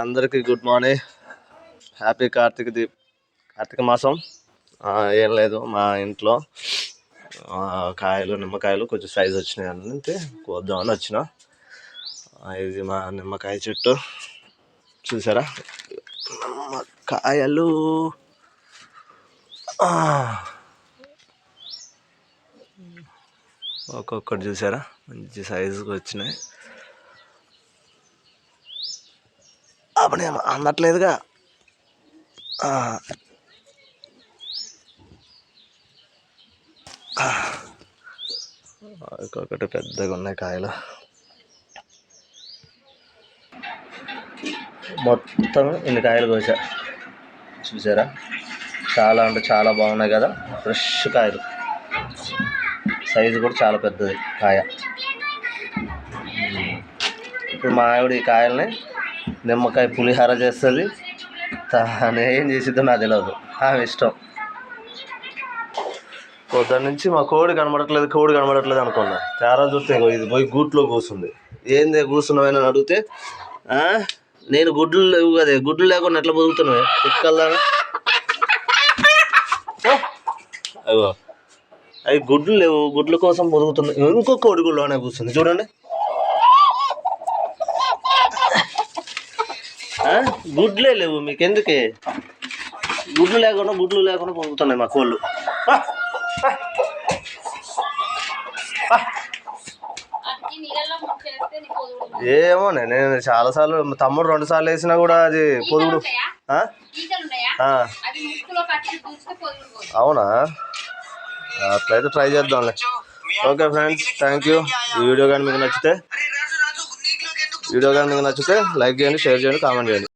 అందరికీ good morning. Happy Karthika మాసం. ఏం లేదు, మా ఇంట్లో నిమ్మకాయలు కొంచెం సైజు వచ్చినాయి అంటే కోద్దామని వచ్చిన. ఇది మా నిమ్మకాయ చెట్టు చూసారా, నిమ్మకాయలు ఒక్కొక్కటి చూసారా మంచి సైజుకి వచ్చినాయి. అప్పుడు అన్నట్లేదుగా. ఒక్కొక్కటి పెద్దగా ఉన్నాయి కాయలు. మొత్తం ఇన్ని కాయలు కోసా చూసారా, చాలా అంటే చాలా బాగున్నాయి కదా, ఫ్రెష్ కాయలు. సైజు కూడా చాలా పెద్దది కాయ. ఇప్పుడు మా ఆవిడ ఈ కాయల్ని నిమ్మకాయ పులిహార చేస్తుంది. తాను ఏం చేసిద్దో నాకు తెలియదు, ఆమె ఇష్టం. పొద్దున్న నుంచి మా కోడి కనబడట్లేదు అనుకున్నా. తేరా చూస్తే ఇది పోయి గూట్లో కూర్చుంది. ఏంది కూర్చున్నామని అడిగితే, నేను గుడ్లు లేవు కదే, గుడ్లు లేకుండా ఎట్లా బతుకుతున్నావే తిక్కల్లాగా. అయ్యో, అవి గుడ్లు లేవు, గుడ్ల కోసం బతుకుతున్నాయి. ఇంకో కోడి గుడ్లోనే కూర్చుంది చూడండి. గుడ్లే లేవు మీకు ఎందుకే, గుడ్లు లేకుండా పొందుతున్నాయి మా కోళ్ళు. ఏమో నేను చాలాసార్లు, తమ్ముడు 2 సార్లు వేసినా కూడా అది పొదుగుడు. అవునా, అట్లయితే ట్రై చేద్దాంలే. Okay friends, thank you. ఈ వీడియో కానీ మీకు నచ్చితే లైక్ చేయండి, షేర్ చేయండి, కామెంట్ చేయండి.